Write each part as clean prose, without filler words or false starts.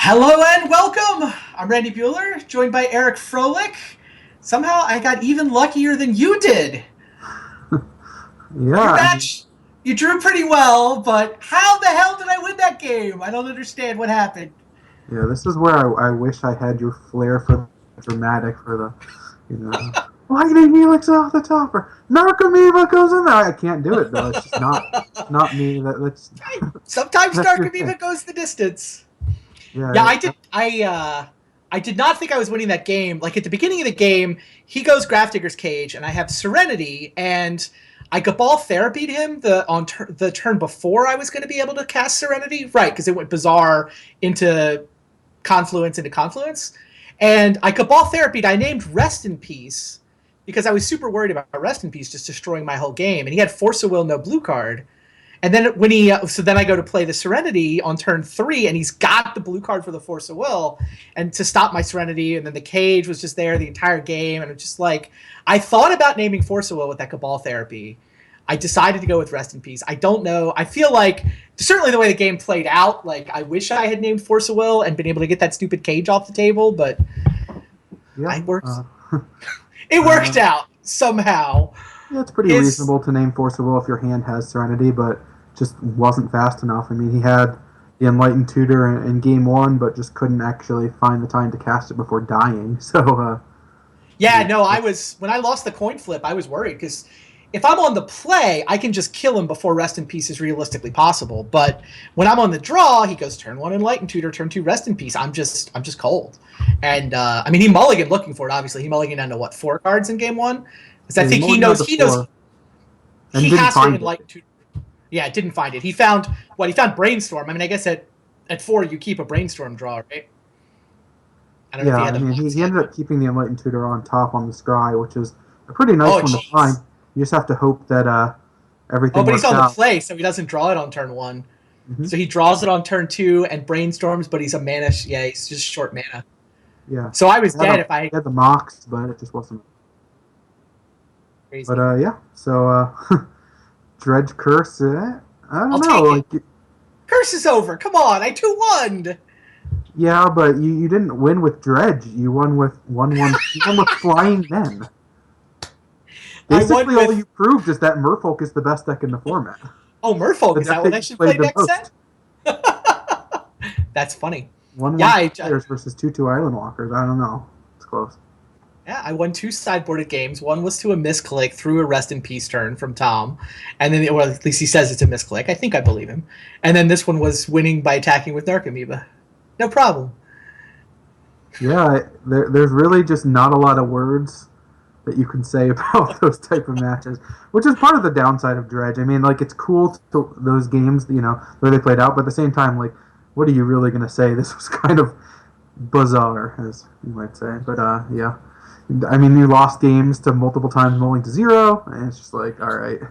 Hello and welcome! I'm Randy Bueller, joined by Eric Froelich. Somehow I got even luckier than you did. Your Yeah, match, you drew pretty well, but how the hell did I win that game? I don't understand what happened. yeah. This is where I wish I had your flair for the dramatic, for lightning helix off the top, or Narcomoeba goes in there. I can't do it though. It's just not me. That's Sometimes that's your thing. Narcomoeba goes the distance. Yeah, Yeah, I did. I did not think I was winning that game. Like at the beginning of the game, he goes Grafdigger's Cage, and I have Serenity, and I Cabal Therapied him the turn before I was going to be able to cast Serenity, right? Because it went Bizarre into Confluence, and I Cabal Therapied. I named Rest in Peace because I was super worried about Rest in Peace just destroying my whole game, and he had Force of Will, no blue card. And then then I go to play the Serenity on turn 3, and he's got the blue card for the Force of Will, and to stop my Serenity, and then the Cage was just there the entire game, and it's just like I thought about naming Force of Will with that Cabal Therapy. I decided to go with Rest in Peace. I don't know. I feel like certainly the way the game played out, like I wish I had named Force of Will and been able to get that stupid Cage off the table, but yeah. I worked. It worked out somehow. Yeah, it's pretty reasonable to name Force of Will if your hand has Serenity, but just wasn't fast enough. I mean, he had the Enlightened Tutor in game 1, but just couldn't actually find the time to cast it before dying. So, when I lost the coin flip, I was worried because if I'm on the play, I can just kill him before Rest in Peace is realistically possible. But when I'm on the draw, he goes turn 1 Enlightened Tutor, turn 2 Rest in Peace. I'm just cold. And I mean, he mulliganed looking for it. Obviously, he mulliganed down to 4 cards in game 1. Because I think he knows he has to Enlightened Tutor. Yeah, didn't find it. He found Brainstorm. I mean, I guess at 4 you keep a Brainstorm draw, right? I don't know if he ended up keeping the Enlightened Tutor on top on the scry, which is a pretty nice one to find. You just have to hope that everything. Oh, but he's on the play, so he doesn't draw it on turn 1. Mm-hmm. So he draws it on turn 2 and Brainstorms, but he's a mana. Yeah, he's just short mana. Yeah. So I was dead if I had the Mox, but it just wasn't. Crazy. But yeah. So Dredge Curse. I don't know. Like, Curse is over. Come on, I 2-1'd. Yeah, but you didn't win with Dredge. You won with 1/1. You won with Flying Men. Basically, all you proved is that Merfolk is the best deck in the format. Oh, Merfolk, is that what I should play next set? That's funny. 1/1 players versus 2/2 Island Walkers. I don't know. It's close. Yeah, I won 2 sideboarded games. One was to a misclick through a Rest in Peace turn from Tom. And then, or at least he says it's a misclick. I think I believe him. And then this one was winning by attacking with Narcomoeba. No problem. Yeah, there's really just not a lot of words that you can say about those type of matches, which is part of the downside of Dredge. I mean, like, it's cool to those games, where they played out, but at the same time, like, what are you really going to say? This was kind of bizarre, as you might say. But, yeah. I mean, you lost games to multiple times rolling to 0, and it's just like, all right.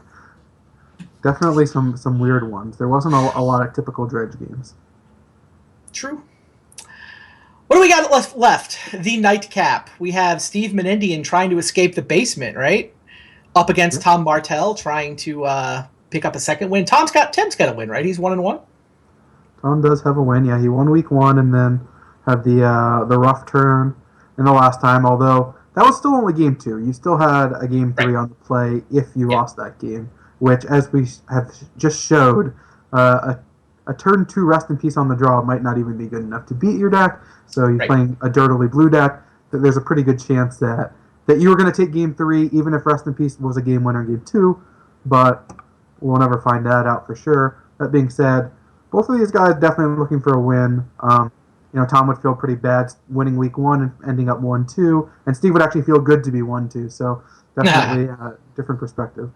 Definitely some weird ones. There wasn't a lot of typical Dredge games. True. What do we got left? The Nightcap. We have Steve Menendian trying to escape the basement, right? Up against Tom Martell, trying to pick up a second win. Tim's got a win, right? He's 1-1. Tom does have a win. Yeah, he won week 1 and then had the rough turn in the last time. Although that was still only game 2. You still had a game 3 on the play if you lost that game, which, as we have just showed, a turn 2 Rest in Peace on the draw might not even be good enough to beat your deck. So you're playing a dirtily blue deck. That there's a pretty good chance that you were going to take game 3, even if Rest in Peace was a game winner in game 2. But we'll never find that out for sure. That being said, both of these guys definitely looking for a win. Tom would feel pretty bad winning week 1 and ending up 1-2, and Steve would actually feel good to be 1-2. So definitely a different perspective.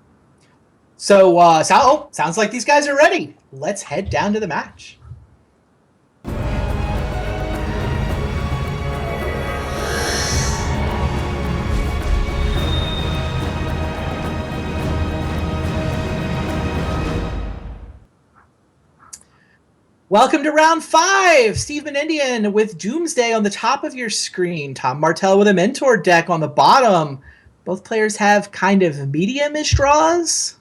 So sounds like these guys are ready. Let's head down to the match. Welcome to round 5. Steve Menendian with Doomsday on the top of your screen. Tom Martell with a Mentor deck on the bottom. Both players have kind of medium-ish draws.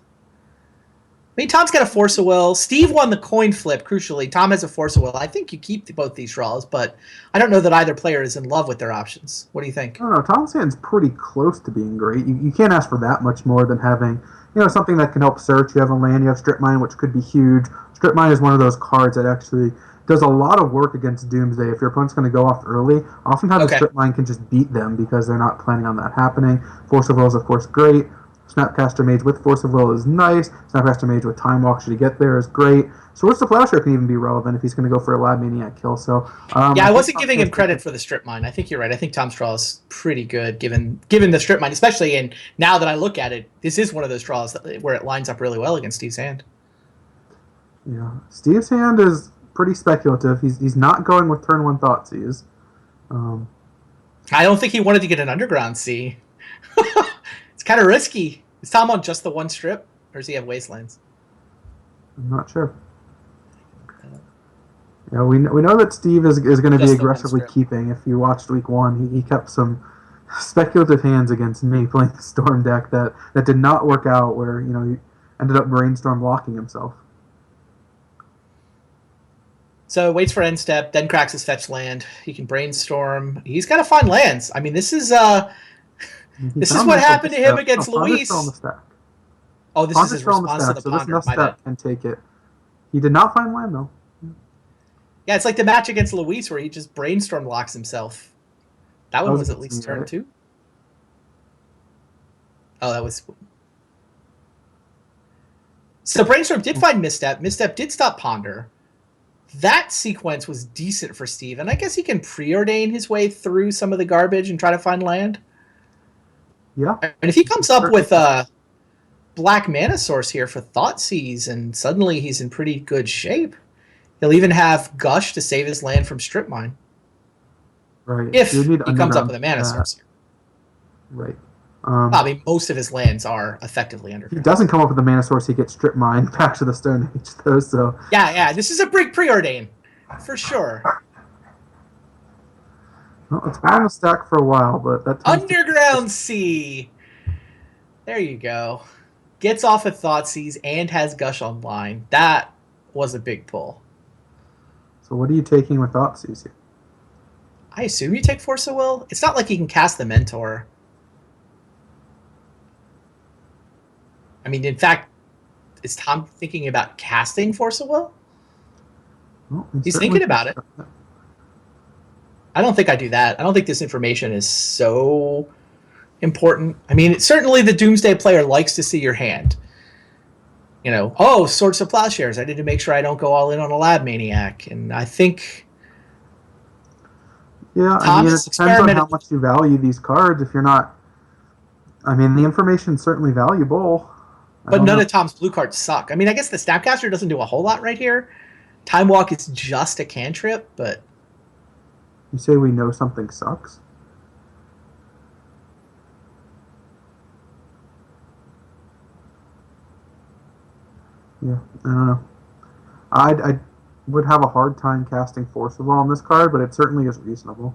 mean, Tom's got a Force of Will. Steve won the coin flip, crucially. Tom has a Force of Will. I think you keep both these draws, but I don't know that either player is in love with their options. What do you think? I don't know. Tom's hand's pretty close to being great. You can't ask for that much more than having, something that can help search. You have a land, you have Strip Mine, which could be huge. Strip Mine is one of those cards that actually does a lot of work against Doomsday. If your opponent's going to go off early, oftentimes a Strip Mine can just beat them because they're not planning on that happening. Force of Will is, of course, great. Snapcaster Mage with Force of Will is nice. Snapcaster Mage with Time Walk, should he get there, is great. Swords to Plowshare can even be relevant if he's going to go for a Lab Maniac kill. So I wasn't giving him credit for the Strip Mine. I think you're right. I think Tom's draw is pretty good given the Strip Mine, especially. And now that I look at it, this is one of those draws where it lines up really well against Steve's hand. Yeah, Steve's hand is pretty speculative. He's not going with turn 1 Thoughtseize. I don't think he wanted to get an Underground Sea. It's kind of risky. Is Tom on just the one strip, or does he have Wastelands? I'm not sure. Yeah, we know that Steve is going to be aggressively keeping. If you watched week 1, he kept some speculative hands against me playing the Storm deck that did not work out, where he ended up Brainstorm locking himself. So waits for end step, then cracks his fetch land. He can Brainstorm. He's got to find lands. I mean, this is what happened to him against Luis. Oh, this is his response to the Ponder. So this step can take it. He did not find land, though. Yeah, it's like the match against Luis where he just Brainstorm locks himself. That one was at least turn 2. Oh, that was... So Brainstorm did find Misstep. Misstep did stop Ponder. That sequence was decent for Steve, and I guess he can preordain his way through some of the garbage and try to find land. Yeah. And if he comes up with a black mana source here for Thoughtseize, and suddenly he's in pretty good shape. He'll even have Gush to save his land from Strip Mine. Right. If he comes up with a mana source here. Right. I mean, most of his lands are effectively underground. If he doesn't come up with a mana source, he gets Strip Mine back to the Stone Age, though. So yeah, this is a big preordain for sure. Well, it's been on the stack for a while, but that Underground Sea. There you go. Gets off of Thoughtseize and has Gush online. That was a big pull. So what are you taking with Thoughtseize here? I assume you take Force of Will. It's not like he can cast the Mentor. I mean, in fact, is Tom thinking about casting Force of Will? Well, he's thinking about it. I don't think I do that. I don't think this information is so important. I mean, certainly the Doomsday player likes to see your hand. Swords of Plowshares. I need to make sure I don't go all in on a Lab Maniac. And I think... Yeah, I mean, it depends on how much you value these cards. If you're not... I mean, the information's certainly valuable. But none of Tom's blue cards suck. I mean, I guess the Snapcaster doesn't do a whole lot right here. Time Walk is just a cantrip, but... You say we know something sucks? Yeah, I don't know. I would have a hard time casting Force of Will on this card, but it certainly is reasonable.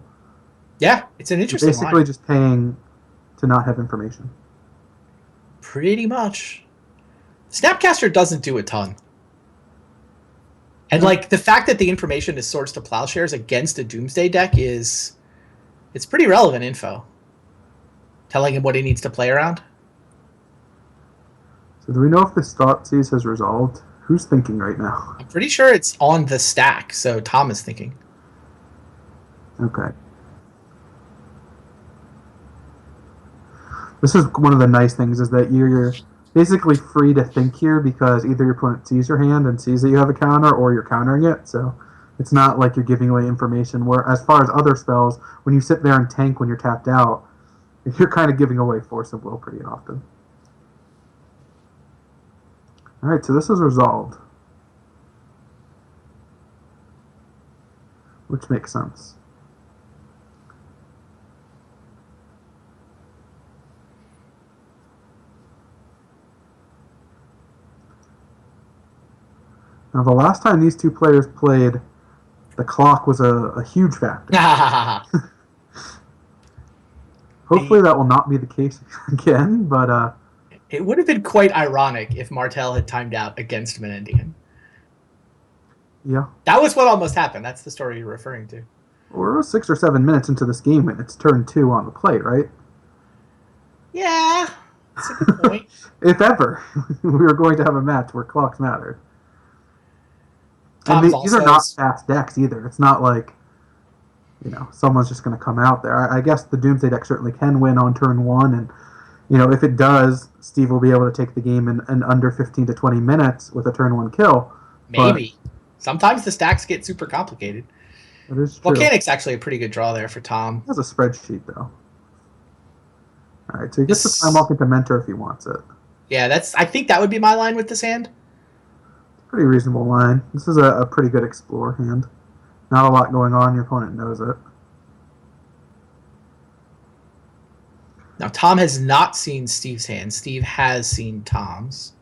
Yeah, it's an interesting You're basically just paying to not have information. Pretty much. Snapcaster doesn't do a ton. And the fact that the information is Swords to Plowshares against a Doomsday deck it's pretty relevant info. Telling him what he needs to play around. So do we know if this Thoughtseize has resolved? Who's thinking right now? I'm pretty sure it's on the stack, so Tom is thinking. Okay. This is one of the nice things, is that you're basically free to think here, because either your opponent sees your hand and sees that you have a counter, or you're countering it. So it's not like you're giving away information, where as far as other spells, when you sit there and tank when you're tapped out, you're kind of giving away Force of Will pretty often. Alright, so this is resolved. Which makes sense. Now, the last time these two players played, the clock was a huge factor. Hopefully that will not be the case again, but... It would have been quite ironic if Martell had timed out against Menendian. Yeah. That was what almost happened. That's the story you're referring to. We're 6 or 7 minutes into this game, and it's turn 2 on the plate, right? Yeah, that's a good point. If ever we were going to have a match where clocks mattered. Tom's These are not fast decks either. It's not like, someone's just going to come out there. I guess the Doomsday deck certainly can win on turn 1, and, if it does, Steve will be able to take the game in under 15 to 20 minutes with a turn 1 kill. Maybe. Sometimes the stacks get super complicated. That is true. Volcanic's actually a pretty good draw there for Tom. He has a spreadsheet, though. All right, so he gets the time walk into Mentor if he wants it. Yeah, I think that would be my line with this hand. Pretty reasonable line. This is a pretty good explore hand. Not a lot going on. Your opponent knows it. Now, Tom has not seen Steve's hand. Steve has seen Tom's.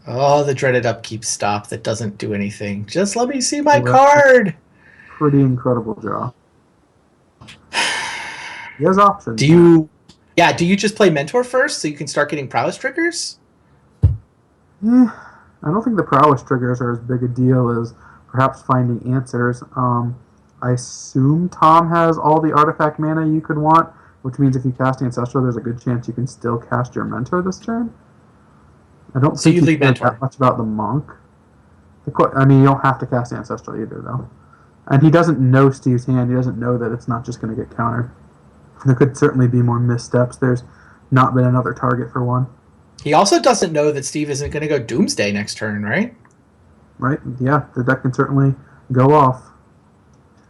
Oh, the dreaded upkeep stop that doesn't do anything. Just let me see my card. Pretty incredible draw. He has options. Do you just play Mentor first so you can start getting prowess triggers? I don't think the prowess triggers are as big a deal as perhaps finding answers. I assume Tom has all the artifact mana you could want, which means if you cast Ancestral, there's a good chance you can still cast your Mentor this turn. I don't think you care that much about the Monk. You don't have to cast Ancestral either, though. And he doesn't know Steve's hand. He doesn't know that it's not just going to get countered. There could certainly be more missteps. There's not been another target for one. He also doesn't know that Steve isn't going to go Doomsday next turn, right? Right, yeah. The deck can certainly go off.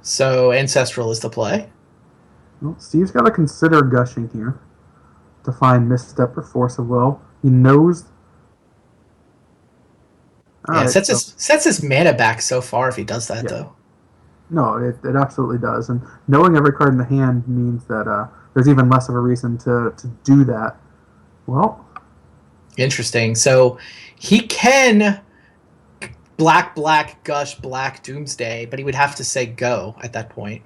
So Ancestral is the play. Well, Steve's got to consider gushing here to find misstep or force of will. He knows... It sets his mana back so far if he does that, though. No, it absolutely does. And knowing every card in the hand means that there's even less of a reason to do that. Well... Interesting. So he can black, gush, black, Doomsday, but he would have to say go at that point.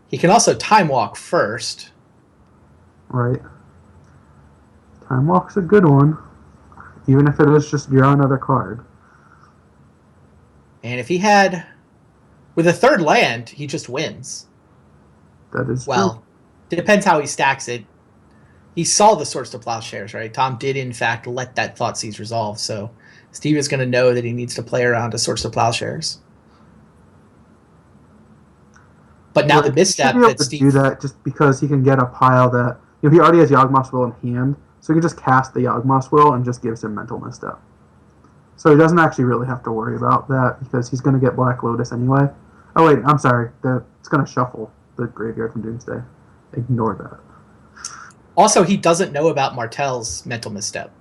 He can also Time Walk first. Right. Time Walk's a good one, even if it is just draw another card. And if he had... With a third land, he just wins. That is true. Depends how he stacks it. He saw the Swords to Plowshares, right? Tom did, in fact, let that Thoughtseize resolve, so Steve is going to know that he needs to play around a Swords to Plowshares. But now the misstep that Steve... do that just because he can get a pile that... he already has Yawgmoth's Will in hand, so he can just cast the Yawgmoth's Will and just gives him mental misstep. So he doesn't actually really have to worry about that because he's going to get Black Lotus anyway. Oh, wait, I'm sorry. It's going to shuffle the graveyard from Doomsday. Ignore that. Also, he doesn't know about Martell's mental misstep.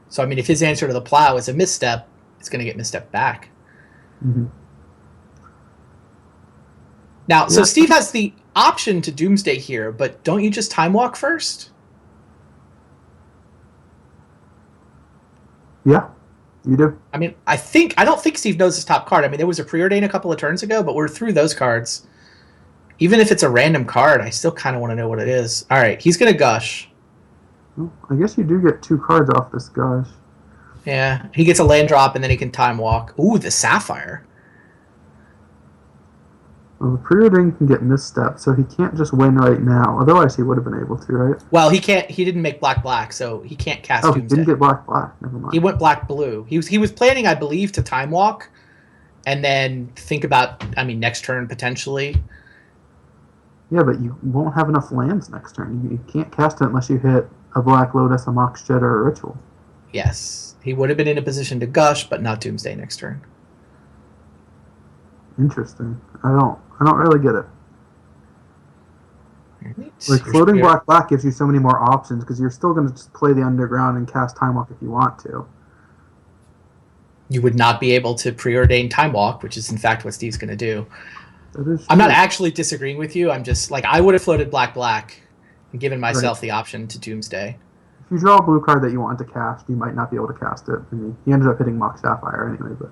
So, if his answer to the plow is a misstep, it's going to get misstep back. Mm-hmm. Now, so Steve has the option to Doomsday here, but don't you just Time Walk first? Yeah, you do. I don't think Steve knows his top card. There was a Preordain a couple of turns ago, but we're through those cards. Even if it's a random card, I still kind of want to know what it is. All right, he's going to Gush. Well, I guess you do get 2 cards off this Gush. Yeah, he gets a land drop, and then he can Time Walk. Ooh, the Sapphire. Well, the Preordain can get misstep, so he can't just win right now. Otherwise, he would have been able to, right? Well, he can't. He didn't make black, so he can't cast Doomsday. He didn't get black. Never mind. He went black-blue. He was planning, I believe, to Time Walk, and then think about, next turn potentially. Yeah, but you won't have enough lands next turn. You can't cast it unless you hit a Black Lotus, a Mox Shed, or a Ritual. Yes, he would have been in a position to Gush, but not Doomsday next turn. Interesting. I don't really get it. Like, floating black gives you so many more options because you're still going to just play the Underground and cast Time Walk if you want to. You would not be able to preordain Time Walk, which is in fact what Steve's going to do. That is true. I'm not actually disagreeing with you. I'm just I would have floated black and given myself the option to Doomsday. If you draw a blue card that you want to cast, you might not be able to cast it. He ended up hitting Mox Sapphire anyway, but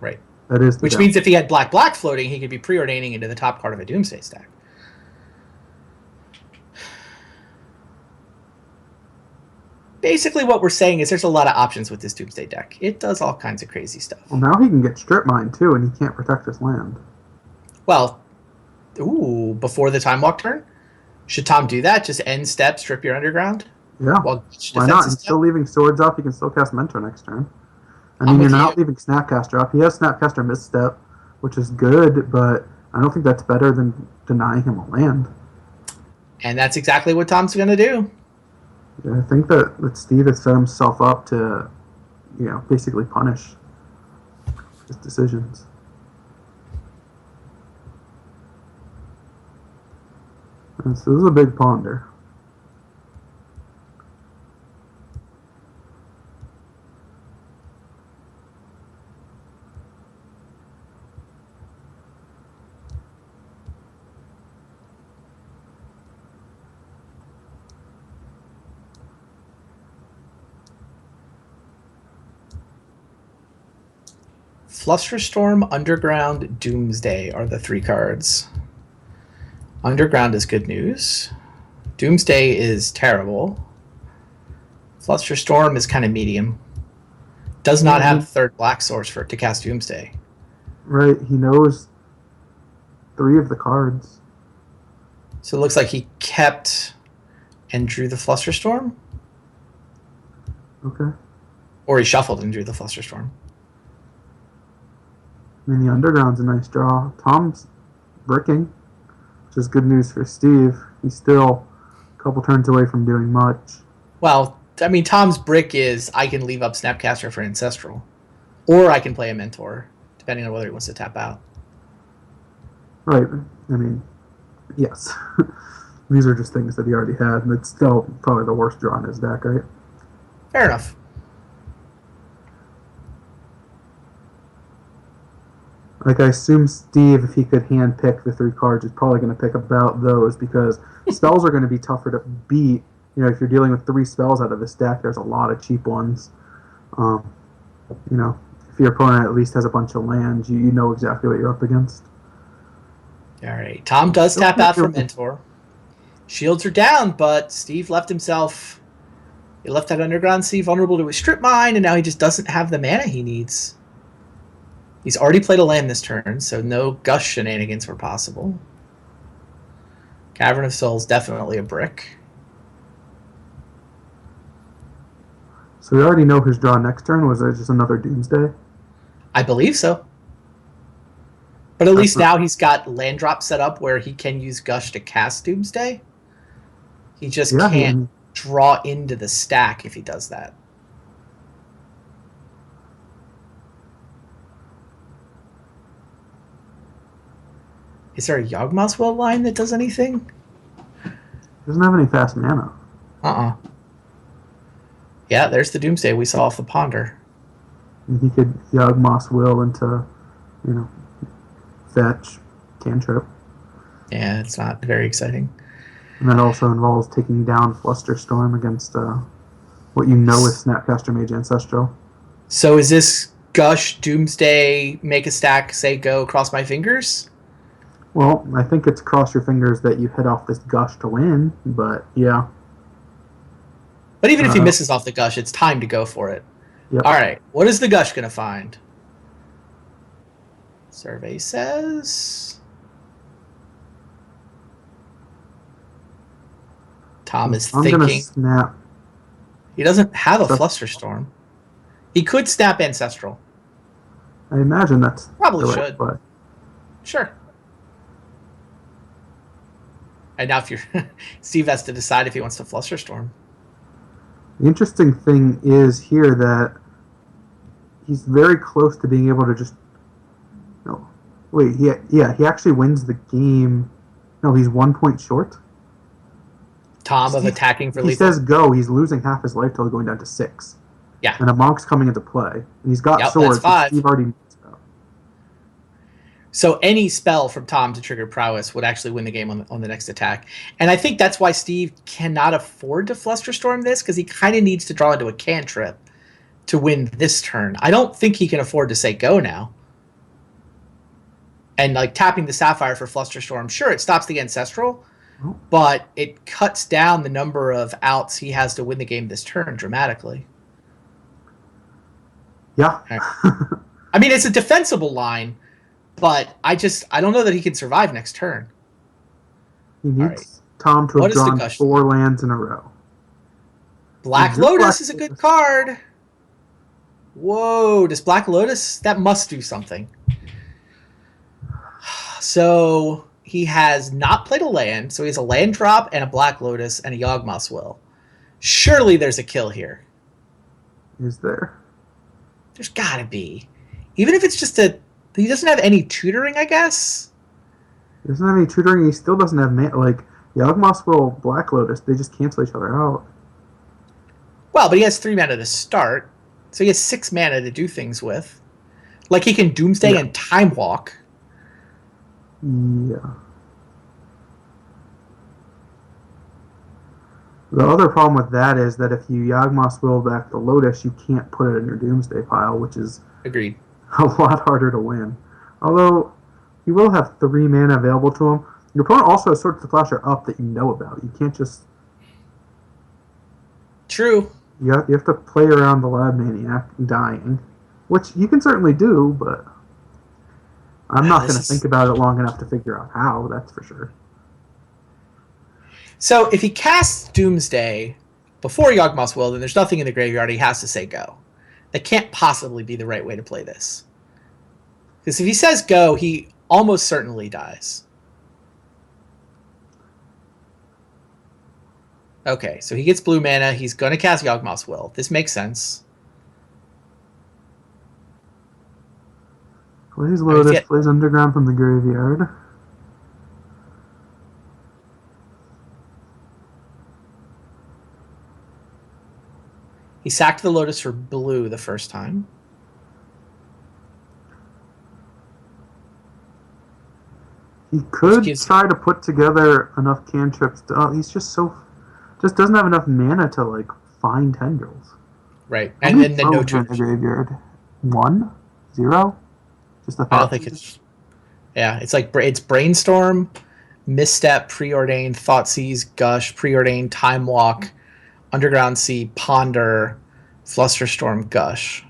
Right. That is the Which means if he had black floating, he could be preordaining into the top card of a Doomsday stack. Basically, what we're saying is there's a lot of options with this Doomsday deck. It does all kinds of crazy stuff. Well, now he can get strip mine too, and he can't protect his land. Well, before the Time Walk turn? Should Tom do that? Just end step, strip your underground? Yeah. Well, why not? He's still leaving swords up. He can still cast Mentor next turn. I I'm mean, with you're you. not leaving Snapcaster up. He has Snapcaster misstep, which is good, but I don't think that's better than denying him a land. And that's exactly what Tom's going to do. Yeah, I think that Steve has set himself up to, basically punish his decisions. And so this is a big ponder. Flusterstorm, Underground, Doomsday are the 3 cards. Underground is good news. Doomsday is terrible. Flusterstorm is kind of medium. Does not have the 3rd black source for it to cast Doomsday. Right, he knows 3 of the cards. So it looks like he kept and drew the Flusterstorm? Okay. Or he shuffled and drew the Flusterstorm. I mean, the Underground's a nice draw. Tom's bricking, which is good news for Steve. He's still a couple turns away from doing much. Well, I mean, Tom's brick is I can leave up Snapcaster for Ancestral. Or I can play a Mentor, depending on whether he wants to tap out. Right. I mean, yes. These are just things that he already had, and it's still probably the worst draw in his deck, right? Fair enough. Like, I assume Steve, if he could hand pick the 3 cards, is probably going to pick about those, because spells are going to be tougher to beat. If you're dealing with 3 spells out of this deck, there's a lot of cheap ones. If your opponent at least has a bunch of lands, you know exactly what you're up against. All right. Tom does tap out for Mentor. Shields are down, but Steve left himself... He left that Underground Sea vulnerable to his strip mine, and now he just doesn't have the mana he needs. He's already played a land this turn, so no Gush shenanigans were possible. Cavern of Souls, definitely a brick. So we already know his draw next turn. Was it just another Doomsday? I believe so. But at least now he's got land drop set up where he can use Gush to cast Doomsday. He just can't draw into the stack if he does that. Is there a Yawgmoth's Will line that does anything? Doesn't have any fast mana. Yeah, there's the Doomsday we saw off the ponder. And he could Yawgmoth's Will into, fetch, cantrip. Yeah, it's not very exciting. And that also involves taking down Flusterstorm against what you know is Snapcaster Mage Ancestral. So is this Gush, Doomsday, make a stack, say go, cross my fingers? Well, I think it's cross your fingers that you hit off this Gush to win, but yeah. But even if he misses off the Gush, it's time to go for it. Yep. All right, what is the Gush going to find? Survey says... Tom is thinking... I'm going to snap. He doesn't have a Flusterstorm. He could snap Ancestral. I imagine that's probably should. Play. Sure. And now if you're Steve has to decide if he wants to Flusterstorm. The interesting thing is here that he's very close to being able to just... No. Wait, he actually wins the game. No, he's 1 point short. Tom of attacking for lethal. He says go, he's losing half his life till going down to 6. Yeah. And a Monk's coming into play. And he's got swords, that's 5. Steve already knows about. So any spell from Tom to trigger prowess would actually win the game on the next attack. And I think that's why Steve cannot afford to Flusterstorm this, because he kind of needs to draw into a cantrip to win this turn. I don't think he can afford to say go now. And like tapping the Sapphire for Flusterstorm, sure, it stops the Ancestral, Oh, but it cuts down the number of outs he has to win the game this turn dramatically. yeah. Right. I mean, it's a defensible line, but I don't know that he can survive next turn. He All right. needs Tom to What have is the drawn Gush? 4 lands in a row. Black Is this Lotus Black is a good Lotus? card. Whoa, does Black Lotus? That must do something. So he has not played a land, so he has a land drop and a Black Lotus and a Yawgmoth's Will. Surely there's a kill here. Is there? There's gotta be. Even if it's just a... He doesn't have any tutoring, I guess? He doesn't have any tutoring. He still doesn't have like Yawgmoth's Will, Black Lotus. They just cancel each other out. Well, but he has 3 mana to start, so he has 6 mana to do things with. Like he can Doomsday and Time Walk. Yeah. The other problem with that is that if you Yawgmoth's Will back the Lotus, you can't put it in your Doomsday pile, which is Agreed. a lot harder to win. Although, he will have 3 mana available to him. Your opponent also has Swords to Flasher up that you know about. You can't just... True. You have to play around the Lab Maniac dying, which you can certainly do, but I'm not going to think about it long enough to figure out how, that's for sure. So if he casts Doomsday before Yawgmoth's Will, then there's nothing in the graveyard. He has to say go. That can't possibly be the right way to play this. Because if he says go, he almost certainly dies. Okay, so he gets blue mana. He's going to cast Yawgmoth's Will. This makes sense. Plays Lotus, plays Underground from the graveyard. He sacked the Lotus for blue the first time. He could try to put together enough cantrips. He's just doesn't have enough mana to like find tendrils. Right, and then no in the graveyard. 1, 0, just a thought. I don't think it's. Yeah, it's Brainstorm, Misstep, Preordained, Thoughtseize, Gush, Preordained, Time Walk, Underground Sea, Ponder, Flusterstorm, Gush.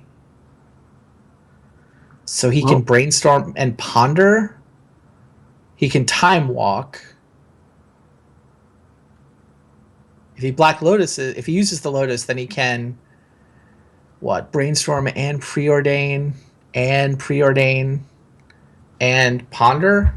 So he can Brainstorm and Ponder. He can Time Walk. If he Black Lotus, if he uses the Lotus, then he can Brainstorm and Preordain and Ponder.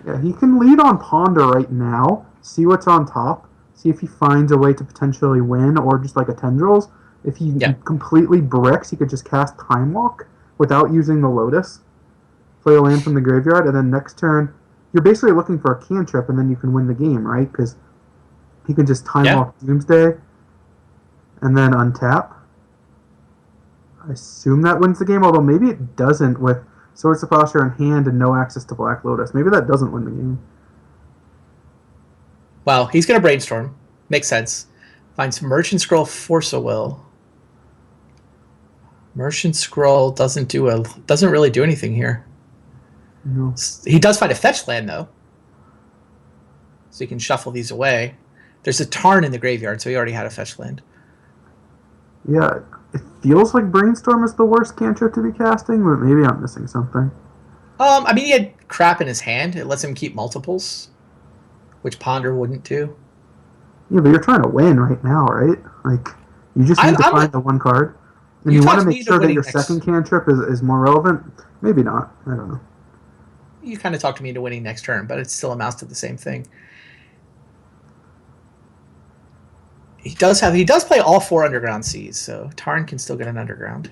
Yeah, he can lead on Ponder right now. See what's on top. See if he finds a way to potentially win, or just like a Tendrils. If he completely bricks, he could just cast Time Walk without using the Lotus. Play a land from the graveyard, and then next turn, you're basically looking for a cantrip, and then you can win the game, right? Because he can just Time Walk Doomsday, and then untap. I assume that wins the game, although maybe it doesn't with Swords to Plowshare in hand and no access to Black Lotus. Maybe that doesn't win the game. Well, he's going to Brainstorm. Makes sense. Finds Merchant Scroll, Force a Will. Merchant Scroll doesn't really do anything here. No. He does find a fetch land, though. So he can shuffle these away. There's a Tarn in the graveyard, so he already had a fetch land. Yeah, it feels like Brainstorm is the worst cantrip to be casting, but maybe I'm missing something. I mean, he had crap in his hand. It lets him keep multiples, which Ponder wouldn't do. Yeah, but you're trying to win right now, right? Like, you just need to find the one card. And you want to make sure that your second cantrip is more relevant? Maybe not. I don't know. You kind of talked me into winning next turn, but it still amounts to the same thing. He does play all 4 Underground Seas, so Tarn can still get an Underground.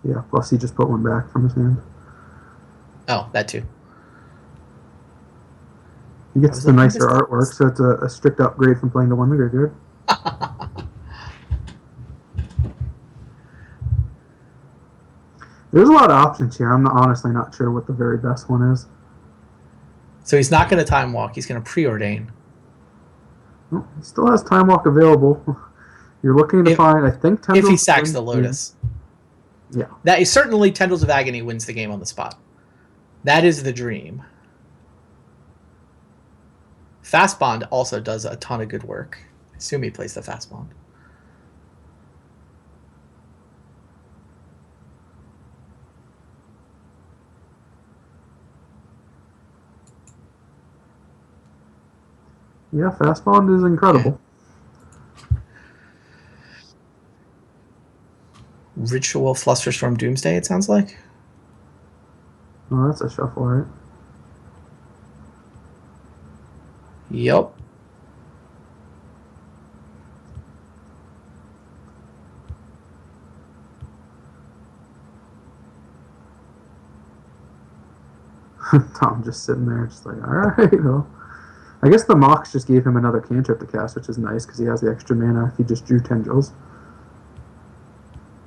Yeah, plus he just put one back from his hand. Oh, that too. He gets the nicer artwork, so it's a strict upgrade from playing the one in the graveyard. There's a lot of options here. I'm honestly not sure what the very best one is. So he's not going to Time Walk. He's going to Preordain. Well, he still has Time Walk available. You're looking to find, I think, Tendrils. If he sacks the Lotus. Yeah. That is certainly Tendrils of Agony wins the game on the spot. That is the dream. Fast Bond also does a ton of good work. I assume he plays the Fast Bond. Yeah, Fast Bond is incredible. Ritual Flusterstorm Doomsday, it sounds like. Oh, that's a shuffle, right? Yep. Tom just sitting there, just like, all right. Well, I guess the Mox just gave him another cantrip to cast, which is nice because he has the extra mana if he just drew tendrils.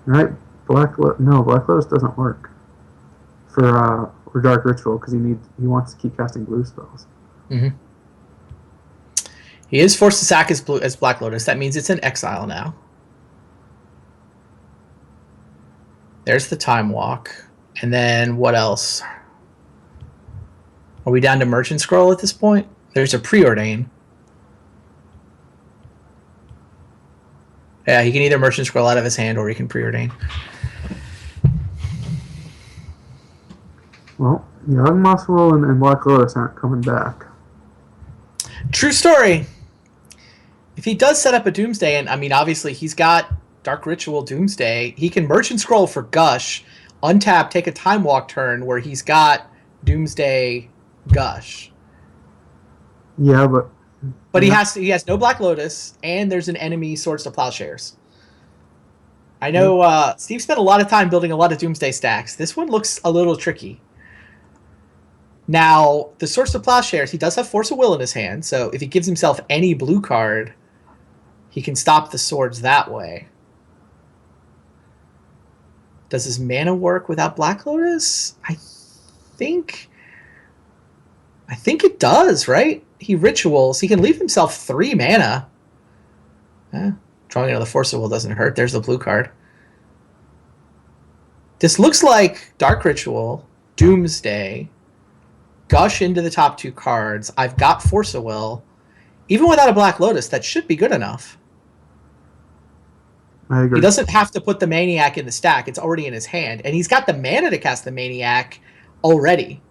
Right? Black Lotus doesn't work for Dark Ritual because he wants to keep casting blue spells. Mm-hmm. He is forced to sack as Black Lotus. That means it's in exile now. There's the Time Walk. And then what else? Are we down to Merchant Scroll at this point? There's a Preordain. Yeah, he can either Merchant Scroll out of his hand or he can Preordain. Well, Yawgmoth's Will and Black Lotus aren't coming back. True story. If he does set up a Doomsday, and I mean, obviously he's got Dark Ritual Doomsday, he can Merchant Scroll for Gush, untap, take a Time Walk turn where he's got Doomsday Gush. Yeah, but he has no Black Lotus, and there's an enemy Swords to Plowshares. I know Steve spent a lot of time building a lot of Doomsday stacks. This one looks a little tricky. Now, the Swords to Plowshares, he does have Force of Will in his hand, so if he gives himself any blue card, he can stop the swords that way. Does his mana work without Black Lotus? I think it does, right? He rituals. He can leave himself 3 mana. Drawing another Force of Will doesn't hurt. There's the blue card. This looks like Dark Ritual, Doomsday, Gush into the top 2 cards. I've got Force of Will. Even without a Black Lotus, that should be good enough. I agree. He doesn't have to put the Maniac in the stack. It's already in his hand. And he's got the mana to cast the Maniac already.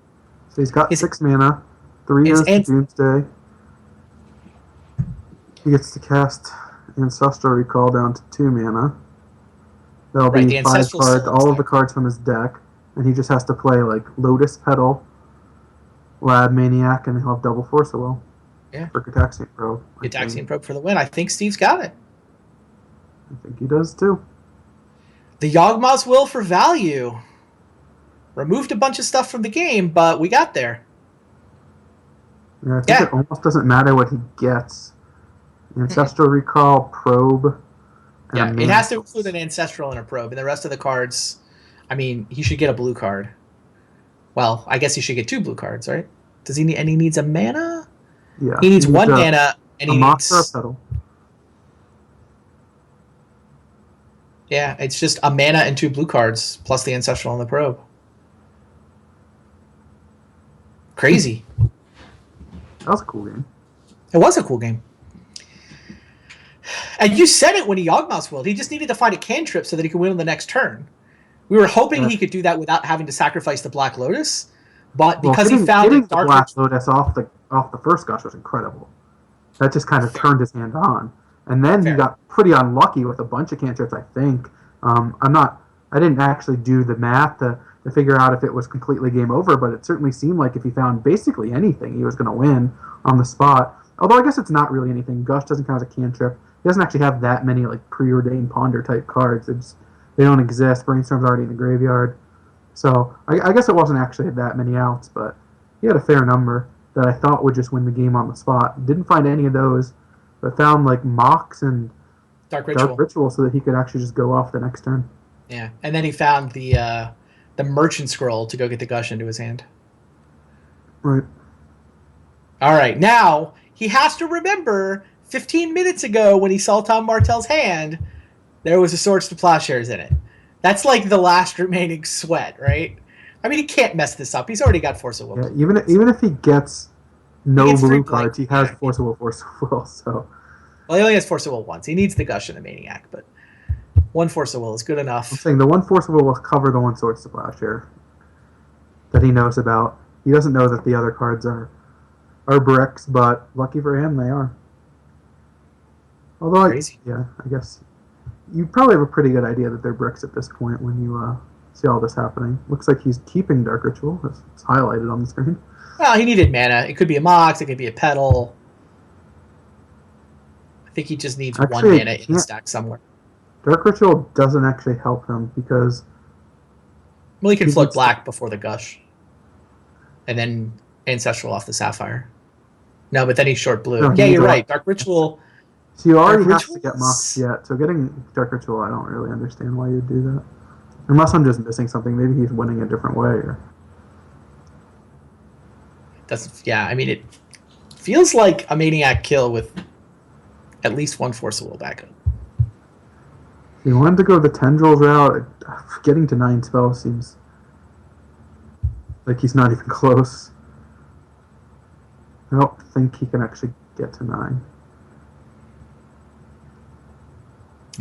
So he's got 6 mana, 3 years to Doomsday. He gets to cast Ancestral Recall down to 2 mana. That'll be 5 cards, all of the cards from his deck. And he just has to play like Lotus Petal, Lab Maniac, and he'll have double Force of Will. Yeah. For Gitaxian Probe. Gitaxian Probe for the win. I think Steve's got it. I think he does too. The Yawgmoth's Will for value. Removed a bunch of stuff from the game, but we got there. Yeah, I think it almost doesn't matter what he gets. Ancestral Recall, Probe. Yeah, it has to include an Ancestral and a Probe, and the rest of the cards, I mean, he should get a blue card. Well, I guess he should get 2 blue cards, right? Does he need? And he needs a mana. Yeah, he needs 1 mana, and he needs. Petal. Yeah, it's just a mana and 2 blue cards plus the Ancestral and the Probe. Crazy. That was a cool game. It was a cool game. And you said it when he Yawgmoth's Willed. He just needed to find a cantrip so that he could win on the next turn. We were hoping he could do that without having to sacrifice the Black Lotus, but because he found the Black Lotus off the first Gush was incredible. That just kind of turned his hand on, and then he got pretty unlucky with a bunch of cantrips. I think I didn't actually do the math to figure out if it was completely game over, but it certainly seemed like if he found basically anything, he was going to win on the spot. Although I guess it's not really anything. Gush doesn't count as a cantrip. He doesn't actually have that many like preordained ponder type cards. They don't exist. Brainstorm's already in the graveyard. So I guess it wasn't actually that many outs, but he had a fair number that I thought would just win the game on the spot. Didn't find any of those, but found like Mox and Dark Ritual so that he could actually just go off the next turn. Yeah, and then he found the Merchant Scroll to go get the Gush into his hand. Right. All right, now he has to remember 15 minutes ago when he saw Tom Martell's hand, there was a Swords to Plowshares in it. That's like the last remaining sweat, right? I mean, he can't mess this up. He's already got Force of Will. Yeah, even if he gets no He gets blue 3 cards, he blank has Maniac. Force of Will, Force of Will. So Well, he only has Force of Will once. He needs the Gush and the Maniac, but 1 Force of Will is good I'm enough. saying the 1 Force of Will will cover the 1 Sword Splash here that he knows about. He doesn't know that the other cards are bricks, but lucky for him, they are. Although, Crazy. I guess you probably have a pretty good idea that they're bricks at this point when you see all this happening. Looks like he's keeping Dark Ritual. It's highlighted on the screen. Well, he needed mana. It could be a Mox. It could be a Petal. I think he just needs one Actually, mana in the stack somewhere. Dark Ritual doesn't actually help him because... Well, he can float black before the Gush. And then Ancestral off the Sapphire. No, but then he's short blue. No, yeah, you're right. Dark Ritual... So you already have to get Mox yet. So getting Dark Ritual, I don't really understand why you'd do that. Unless I'm just missing something. Maybe he's winning a different way. Or... Yeah, I mean, it feels like a Maniac kill with at least 1 Force of Will backup. If you wanted to go the Tendrils route, getting to 9 spells seems like he's not even close. I don't think he can actually get to 9.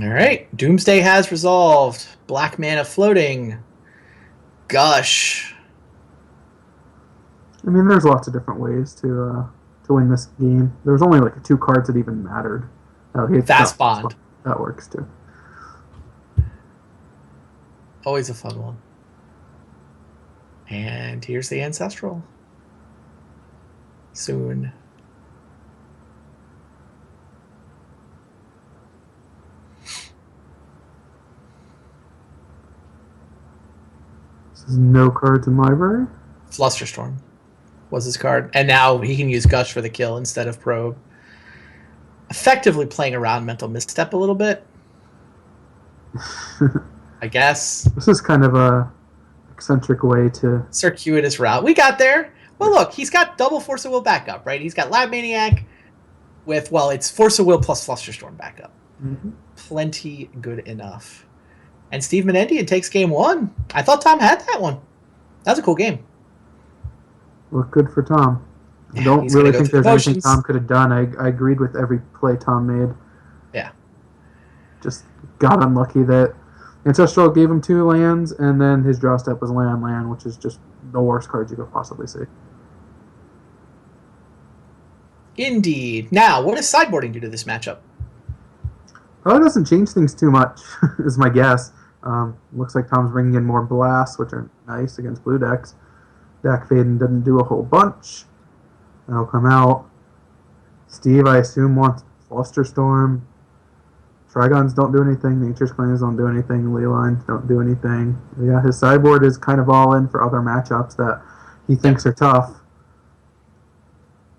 All right. Doomsday has resolved. Black mana floating. Gush. I mean, there's lots of different ways to win this game. There was only like 2 cards that even mattered. Fast Bond. That works too. Always a fun one. And here's the Ancestral. Soon. This is no cards in library. Flusterstorm was his card. And now he can use Gush for the kill instead of Probe. Effectively playing around Mental Misstep a little bit. I guess. This is kind of a eccentric way to... Circuitous route. We got there. Well, look, he's got double Force of Will backup, right? He's got Lab Maniac with, well, it's Force of Will plus Flusterstorm backup. Mm-hmm. Plenty good enough. And Steve Menendian takes game 1. I thought Tom had that one. That was a cool game. Look good for Tom. I don't really think there's anything Tom could have done. I agreed with every play Tom made. Yeah. Just got unlucky that Ancestral gave him 2 lands, and then his draw step was land, which is just the worst card you could possibly see. Indeed. Now, what does sideboarding do to this matchup? Probably doesn't change things too much, is my guess. Looks like Tom's bringing in more blasts, which are nice against blue decks. Dak Faden didn't do a whole bunch. That'll come out. Steve, I assume, wants Flusterstorm. Trigons don't do anything. Nature's Claims don't do anything. Leylines don't do anything. Yeah, his sideboard is kind of all in for other matchups that he thinks are tough.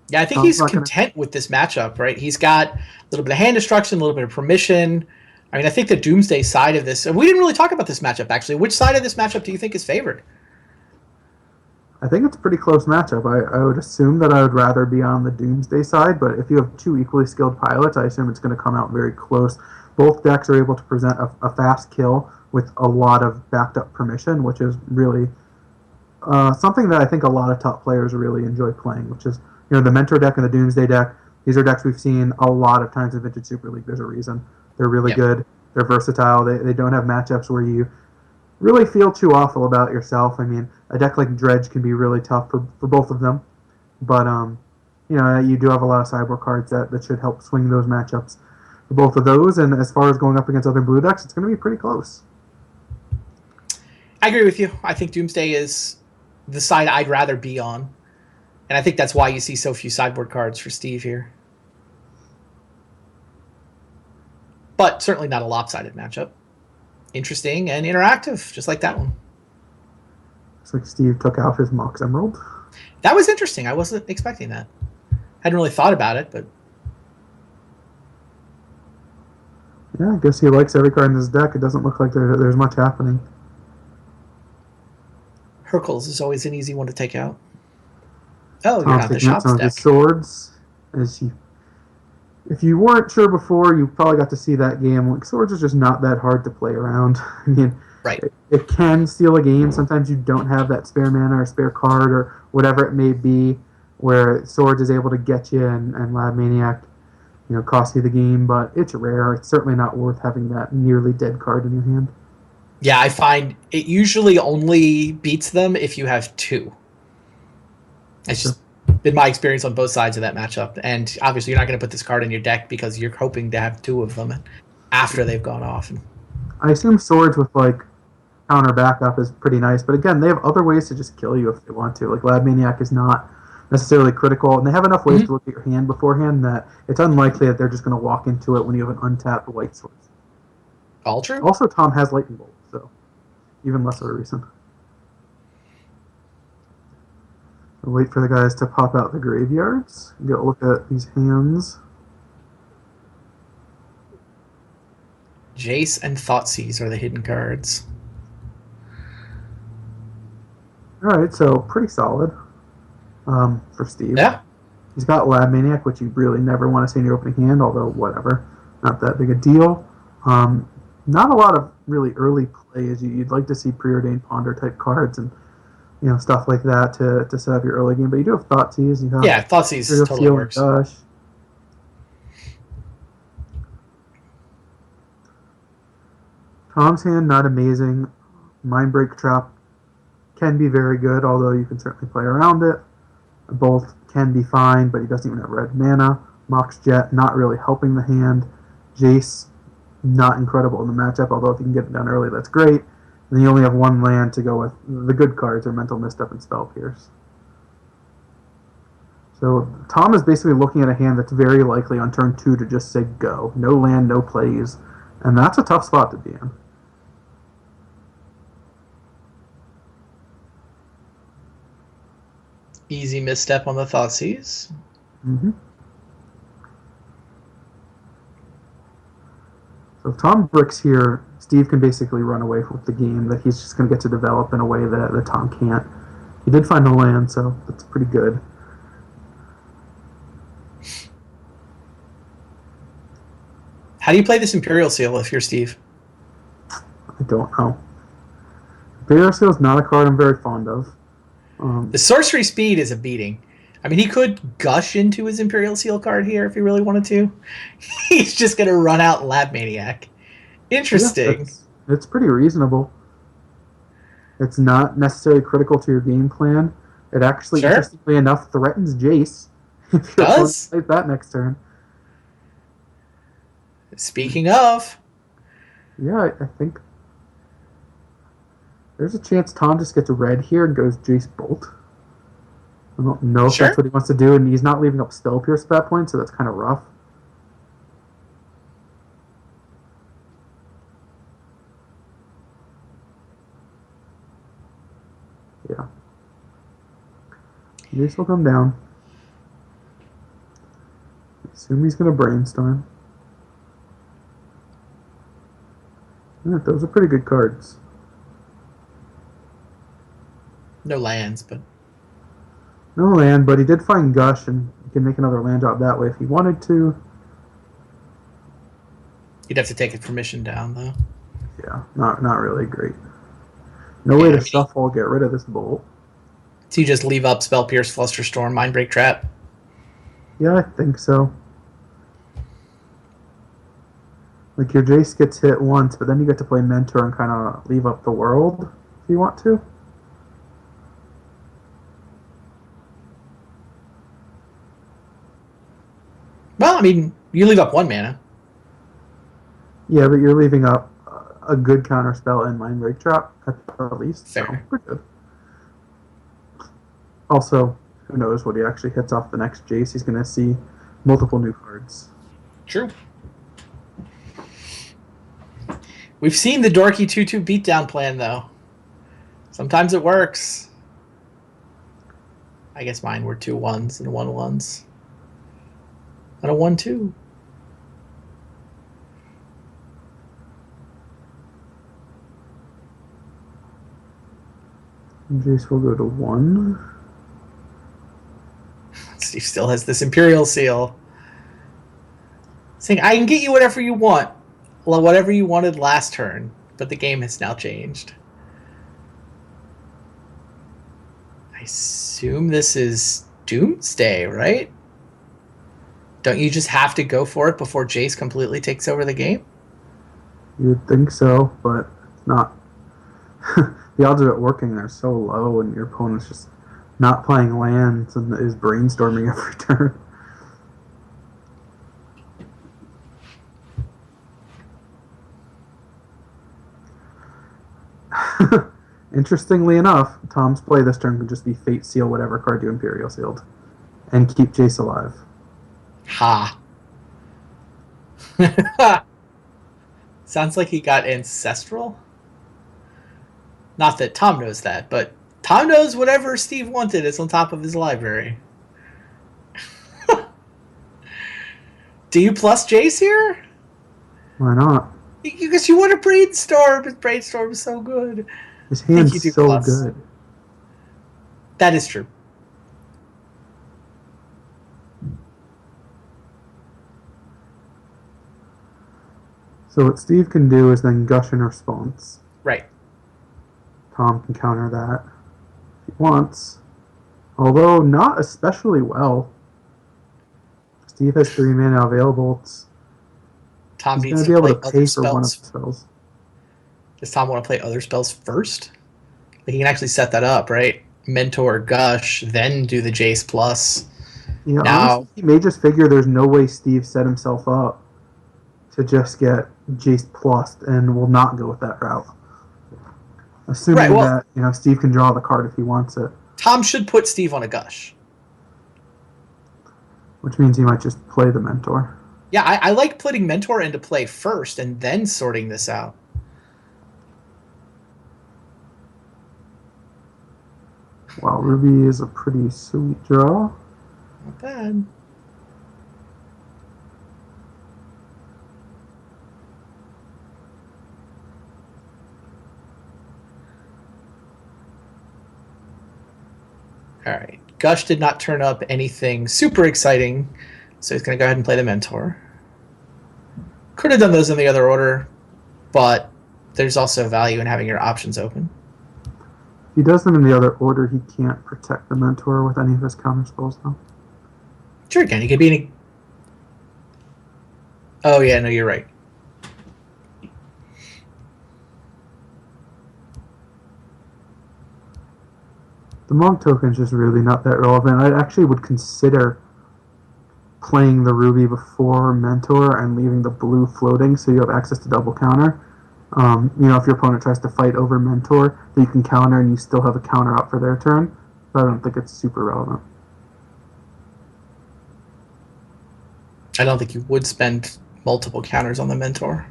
Yeah, I think he's content with this matchup, right? He's got a little bit of hand destruction, a little bit of permission. I mean, I think the Doomsday side of this... We didn't really talk about this matchup, actually. Which side of this matchup do you think is favored? I think it's a pretty close matchup. I would assume that I would rather be on the Doomsday side, but if you have 2 equally skilled pilots, I assume it's going to come out very close. Both decks are able to present a fast kill with a lot of backed up permission, which is really something that I think a lot of top players really enjoy playing, which is, the Mentor deck and the Doomsday deck. These are decks we've seen a lot of times in Vintage Super League. There's a reason. They're really good. They're versatile. They don't have matchups where you really feel too awful about yourself. I mean, a deck like Dredge can be really tough for both of them. But, you do have a lot of sideboard cards that should help swing those matchups for both of those. And as far as going up against other blue decks, it's going to be pretty close. I agree with you. I think Doomsday is the side I'd rather be on. And I think that's why you see so few sideboard cards for Steve here. But certainly not a lopsided matchup. Interesting and interactive, just like that one. Looks like Steve took out his Mox Emerald. That was interesting. I wasn't expecting that. Hadn't really thought about it, but... Yeah, I guess he likes every card in his deck. It doesn't look like there's much happening. Hercules is always an easy one to take out. Oh, you're not the shops some deck. Of his swords. If you weren't sure before, you probably got to see that game. Like, swords is just not that hard to play around. I mean, Right. It can steal a game. Sometimes you don't have that spare mana or spare card or whatever it may be, where Swords is able to get you and Lab Maniac, cost you the game. But it's rare. It's certainly not worth having that nearly dead card in your hand. Yeah, I find it usually only beats them if you have two. It's Sure. just been my experience on both sides of that matchup. And obviously, you're not going to put this card in your deck because you're hoping to have two of them after they've gone off. I assume Swords with counter backup is pretty nice, but again, they have other ways to just kill you if they want to. Like Lab Maniac is not necessarily critical, and they have enough ways to look at your hand beforehand that it's unlikely that they're just going to walk into it when you have an untapped white Sword. All true. Also, Tom has Lightning Bolt, so even less of a reason. I'll wait for the guys to pop out the graveyards. Get a look at these hands. Jace and Thoughtseize are the hidden cards. Alright, so pretty solid for Steve. Yeah. He's got Lab Maniac, which you really never want to see in your opening hand, although whatever. Not that big a deal. Not a lot of really early plays. You'd like to see Preordained Ponder type cards and stuff like that to set up your early game. But you do have Thoughtseize. You have Thoughtseize totally works. Gush. Tom's hand, not amazing. Mindbreak Trap can be very good, although you can certainly play around it. Both can be fine, but he doesn't even have red mana. Mox Jet, not really helping the hand. Jace, not incredible in the matchup, although if you can get it done early, that's great. And then you only have one land to go with. The good cards are Mental Misstep and Spell Pierce. So Tom is basically looking at a hand that's very likely on turn 2 to just say go. No land, no plays. And that's a tough spot to be in. Easy misstep on the Thoughtseize. Mm-hmm. So if Tom bricks here, Steve can basically run away with the game that he's just going to get to develop in a way that Tom can't. He did find the land, so that's pretty good. How do you play this Imperial Seal if you're Steve? I don't know. Imperial Seal is not a card I'm very fond of. The sorcery speed is a beating. I mean, he could gush into his Imperial Seal card here if he really wanted to. He's just going to run out Lab Maniac. Interesting. Yeah, it's pretty reasonable. It's not necessarily critical to your game plan. It actually, interestingly enough, threatens Jace. If you play that next turn. Speaking of. Yeah, I think there's a chance Tom just gets red here and goes Jace Bolt. I don't know if that's what he wants to do, and he's not leaving up Spell Pierce at that point, so that's kind of rough. Yeah. Jace will come down. I assume he's going to Brainstorm. Yeah, those are pretty good cards. No lands, but... No land, but he did find Gush, and he can make another land drop that way if he wanted to. You'd have to take his permission down, though. Yeah, not really great. No way to shuffle, get rid of this bolt. So you just leave up Spell Pierce, Flusterstorm, Mindbreak Trap? Yeah, I think so. Like, your Jace gets hit once, but then you get to play Mentor and kind of leave up the world if you want to. Well, I mean, you leave up one mana. Yeah, but you're leaving up a good counter spell and Mindbreak Trap, at the least. Fair. So, pretty good. Also, who knows what he actually hits off the next Jace. He's going to see multiple new cards. True. We've seen the dorky 2-2 beatdown plan, though. Sometimes it works. I guess mine were 2 1s and 1 1s. And a 1-2. Jace will go to 1. Steve still has this Imperial Seal. Saying, I can get you whatever you want. Well, whatever you wanted last turn. but the game has now changed. I assume this is Doomsday, right? Don't you just have to go for it before Jace completely takes over the game? You'd think so, but it's not. The odds of it working are so low, and your opponent's just not playing lands and is brainstorming every turn. Interestingly enough, Tom's play this turn could just be Fate Seal whatever card you Imperial Sealed, and keep Jace alive. Ha. Sounds like he got Ancestral. Not that Tom knows that, but Tom knows whatever Steve wanted is on top of his library. Do you plus Jace here? Why not? Because you want to brainstorm. Brainstorm is so good. His I think hand's you do so plus. good. That is true. So what Steve can do is then gush in response. Right. Tom can counter that if he wants, although not especially well. Steve has 3 mana available. Tom He's going needs to to be able play to other pay for one of the spells. spells. Does Tom want to play other spells first? Like he can actually set that up, right? Mentor, Gush, then do the Jace plus. Yeah, Now, honestly, he may just figure there's no way Steve set himself up to just get Jace plussed and will not go with that route. right, Assuming well, that Steve can draw the card if he wants it, Tom should put Steve on a Gush. which means he might just play the mentor. Yeah, I like putting Mentor into play first and then sorting this out. Wow, Ruby is a pretty sweet draw. Not bad. All right. Gush did not turn up anything super exciting, so he's going to go ahead and play the Mentor. Could have done those in the other order, but there's also value in having your options open. If he does them in the other order, he can't protect the mentor with any of his counter spells, though. Sure, again, he could be any. Oh, yeah, no, you're right. The Monk token's just really not that relevant. I actually would consider playing the Ruby before Mentor and leaving the blue floating so you have access to double counter. If your opponent tries to fight over Mentor, then you can counter and you still have a counter out for their turn. But I don't think it's super relevant. I don't think you would spend multiple counters on the Mentor.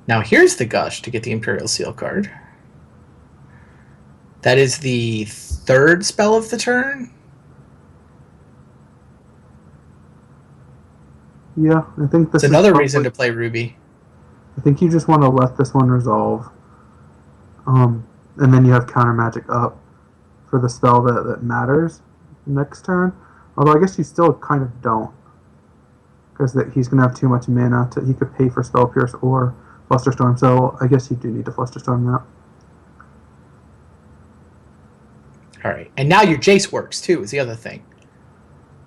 Now here's the Gush to get the Imperial Seal card. That is the third spell of the turn. Yeah, I think this It's is another probably, reason to play Ruby. I think you just want to let this one resolve. And then you have counter magic up for the spell that matters next turn. Although I guess you still kind of don't. Because he's going to have too much mana. He could pay for Spell Pierce or Flusterstorm. So I guess you do need to Flusterstorm that. All right. And now your Jace works, too, is the other thing.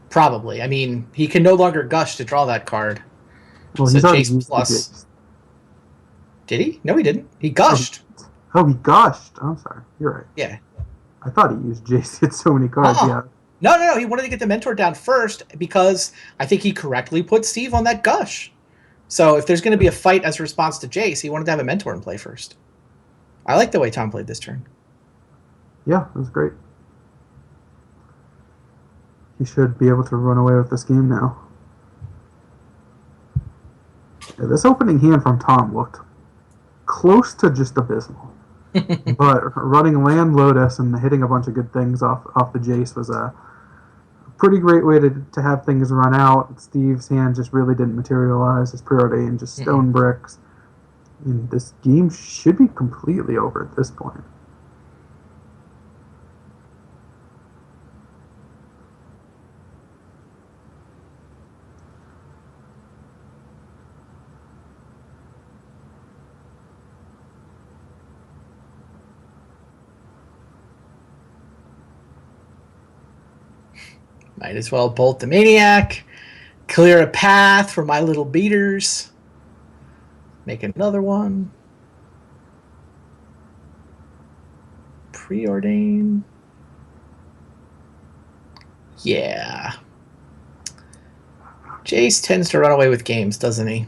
Probably. I mean, he can no longer Gush to draw that card. Well, So he's already Jace used plus. the Jace. Did he? No, he didn't. He gushed. He gushed. I'm sorry. You're right. Yeah. I thought he used Jace. He had so many cards. Yeah. No. He wanted to get the Mentor down first because I think he correctly put Steve on that Gush. So if there's going to be a fight as a response to Jace, he wanted to have a Mentor in play first. I like the way Tom played this turn. Yeah, it was great. He should be able to run away with this game now. Yeah, this opening hand from Tom looked close to just abysmal. But running Land Lotus and hitting a bunch of good things off the Jace was a pretty great way to have things run out. Steve's hand just really didn't materialize. His preordained just stone bricks. And this game should be completely over at this point. Might as well bolt the Maniac. Clear a path for my little beaters. Make another one. Preordain. Yeah. Jace tends to run away with games, doesn't he?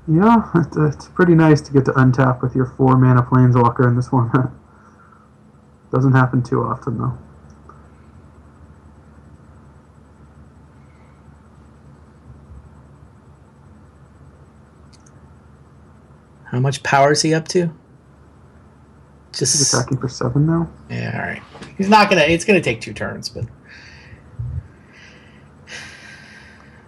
Yeah, it's pretty nice to get to untap with your 4-mana Planeswalker in this format. Doesn't happen too often, though. How much power is he up to? He's attacking for 7 now. Yeah, all right. He's not gonna. It's gonna take 2 turns, but.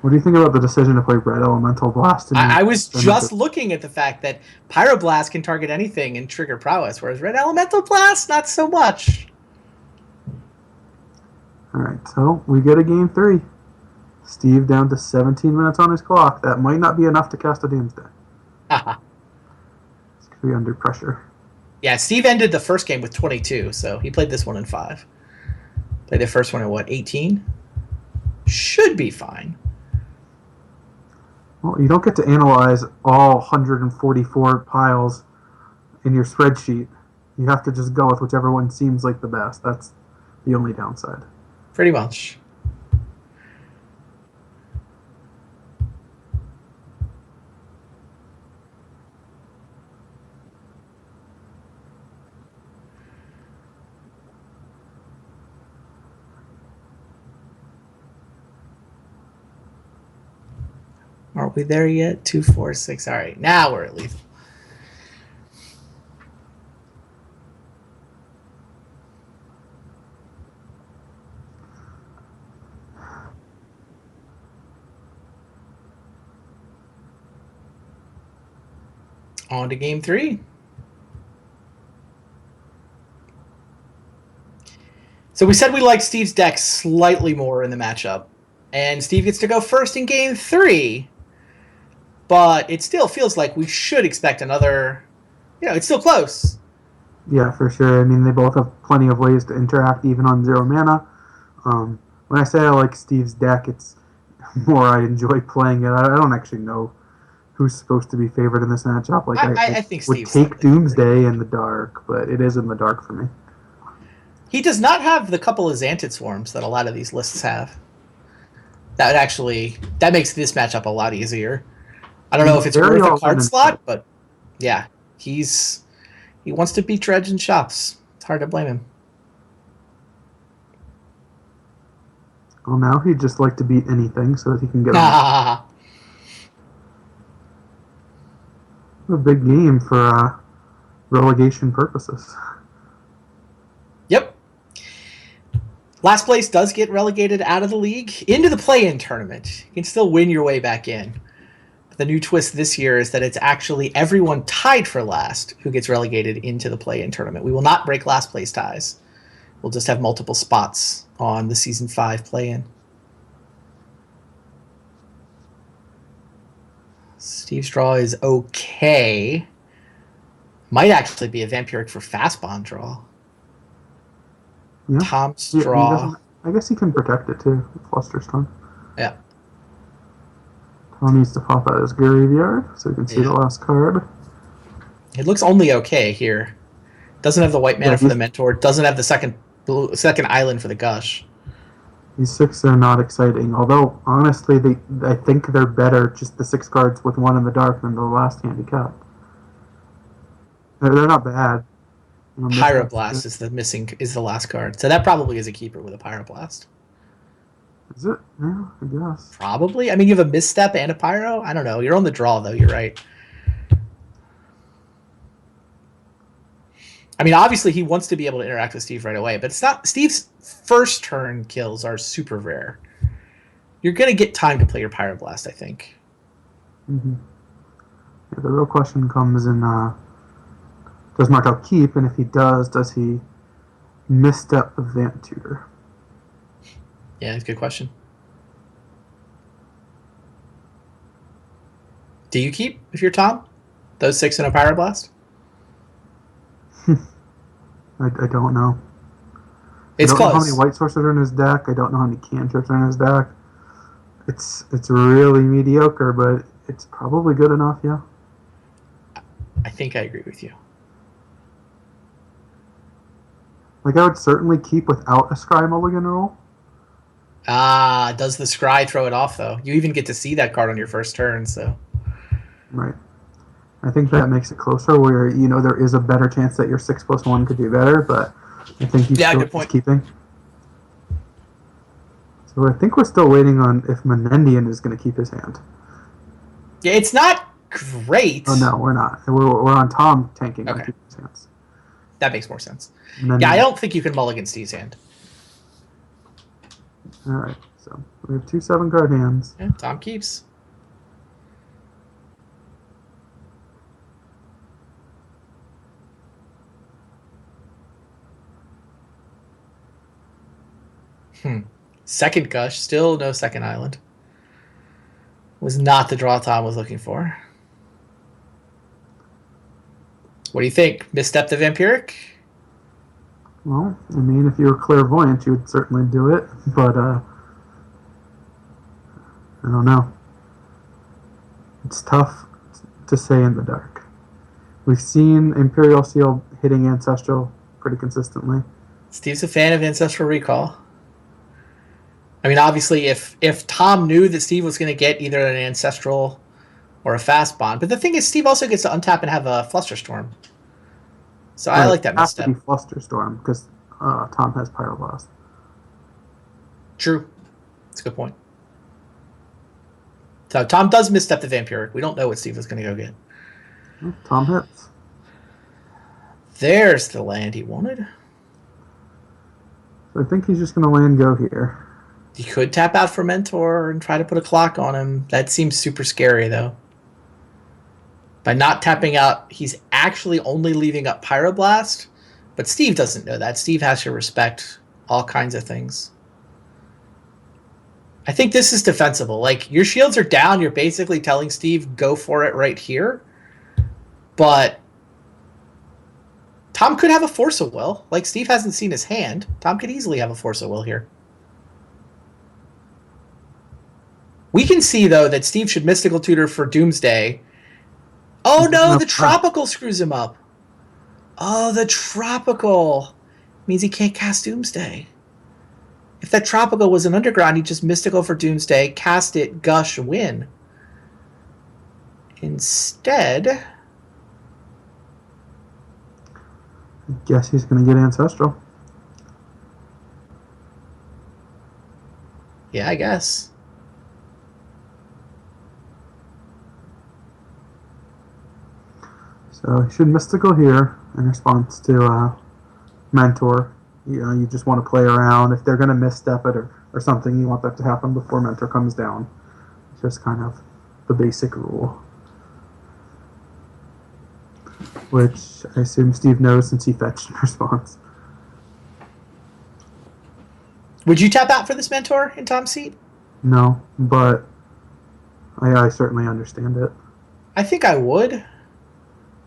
What do you think about the decision to play Red Elemental Blast? I was just looking at the fact that Pyroblast can target anything and trigger prowess, whereas Red Elemental Blast, not so much. Alright, so we get a game 3. Steve down to 17 minutes on his clock. That might not be enough to cast a Doomsday. He's going to be under pressure. Yeah, Steve ended the first game with 22, so he played this one in 5. Played the first one at what, 18? Should be fine. Well, you don't get to analyze all 144 piles in your spreadsheet. You have to just go with whichever one seems like the best. That's the only downside. Pretty much. Aren't we there yet? 2, 4, 6. All right, now we're at least. On to game 3. So we said we like Steve's deck slightly more in the matchup. And Steve gets to go first in game 3. But it still feels like we should expect another... it's still close. Yeah, for sure. I mean, they both have plenty of ways to interact, even on 0 mana. When I say I like Steve's deck, it's more I enjoy playing it. I don't actually know who's supposed to be favored in this matchup. Like I think would Steve's take Doomsday in the dark, but it is in the dark for me. He does not have the couple of Xantid Swarms that a lot of these lists have. That makes this matchup a lot easier. I don't know if it's worth a card slot, but yeah, he wants to beat Dredge in shops. It's hard to blame him. Well, now he'd just like to beat anything so that he can get on. A big game for relegation purposes. Yep. Last place does get relegated out of the league into the play-in tournament. You can still win your way back in. But the new twist this year is that it's actually everyone tied for last who gets relegated into the play-in tournament. We will not break last place ties. We'll just have multiple spots on the Season 5 play-in. Steve's draw is okay. Might actually be a Vampiric for fast bond draw. Yeah. Tom's draw. I guess he can protect it too with Fluster's Tongue. Yeah. Tom needs to pop out his graveyard so you can see the last card. It looks only okay here. Doesn't have the white mana for the Mentor. Doesn't have the second island for the Gush. These 6 are not exciting. Although, honestly, I think they're better, just the 6 cards with 1 in the dark than the last handicap. They're not bad. Pyroblast is the last card. So that probably is a keeper with a Pyroblast. Is it? Yeah, I guess. Probably. I mean, you have a Misstep and a Pyro? I don't know. You're on the draw, though. You're right. I mean, obviously, he wants to be able to interact with Steve right away, but it's not. Steve's first turn kills are super rare. You're going to get time to play your Pyroblast, I think. Mm-hmm. Yeah, the real question comes in, does Martell keep? And if he does he misstep the Vamp Tutor? Yeah, that's a good question. Do you keep, if you're Tom? Those 6 in a Pyroblast? I don't know. I It's don't know how many close. white sources are in his deck. I don't know how many cantrips are in his deck. It's really mediocre, but it's probably good enough, yeah. I think I agree with you. Like, I would certainly keep without a Scry Mulligan rule. Ah, does the scry throw it off though? You even get to see that card on your first turn, so Right. I think that makes it closer where, there is a better chance that your 6+1 could do better, but I think you yeah, still good just point. keeping. So I think we're still waiting on if Menendian is going to keep his hand. Yeah, it's not great. Oh, no, we're not. We're on Tom tanking on Okay, keeping his hands. that makes more sense. Yeah, I Menendian. don't think you can mulligan Steve's hand. All right, so we have 2 7-card hands. Yeah, Tom keeps. Second gush, still no second island. Was not the draw Tom was looking for. What do you think? Misstep the Vampiric? Well, I mean, if you were clairvoyant, you would certainly do it, but I don't know. It's tough to say in the dark. We've seen Imperial Seal hitting Ancestral pretty consistently. Steve's a fan of Ancestral Recall. I mean, obviously, if Tom knew that Steve was going to get either an Ancestral or a Fast Bond, but the thing is, Steve also gets to untap and have a Flusterstorm. So I Right, like it that has to be misstep. Flusterstorm because Tom has Pyroblast. True. That's a good point. So Tom does misstep the Vampiric. We don't know what Steve was going to go get. Well, Tom hits. There's the land he wanted. So I think he's just going to land go here. He could tap out for Mentor and try to put a clock on him. That seems super scary, though. By not tapping out, he's actually only leaving up Pyroblast. But Steve doesn't know that. Steve has to respect all kinds of things. I think this is defensible. Like, your shields are down. You're basically telling Steve, go for it right here. But Tom could have a Force of Will. Like, Steve hasn't seen his hand. Tom could easily have a Force of Will here. We can see, though, that Steve should Mystical Tutor for Doomsday. Oh, no, the Tropical screws him up. Oh, the Tropical means he can't cast Doomsday. If that Tropical was an Underground, he'd just Mystical for Doomsday, cast it, gush, win. Instead, I guess he's going to get Ancestral. yeah, I guess. So he should Mystical here in response to Mentor. You just want to play around. If they're going to misstep it or something, you want that to happen before Mentor comes down. It's just kind of the basic rule. Which I assume Steve knows since he fetched in response. Would you tap out for this Mentor in Tom's seat? No, but I certainly understand it. I think I would.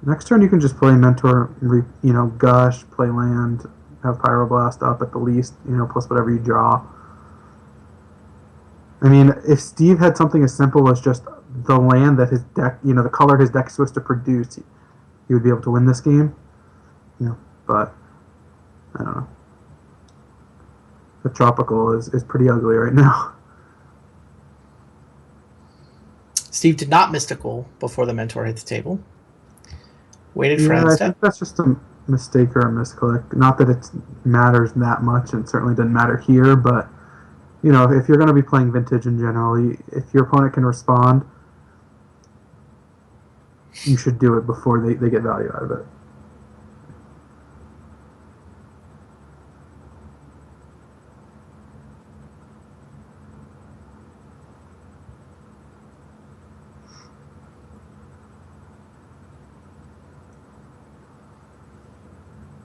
Next turn, you can just play Mentor, Gush, play land, have Pyroblast up at the least, plus whatever you draw. I mean, if Steve had something as simple as just the land that his deck, the color his deck is supposed to produce, he would be able to win this game. But I don't know. The Tropical is pretty ugly right now. Steve did not Mystical before the Mentor hit the table. Waited for Yeah, end I step. think that's just a mistake or a misclick. Not that it matters that much, and certainly doesn't matter here, but if you're going to be playing Vintage in general, if your opponent can respond, you should do it before they get value out of it.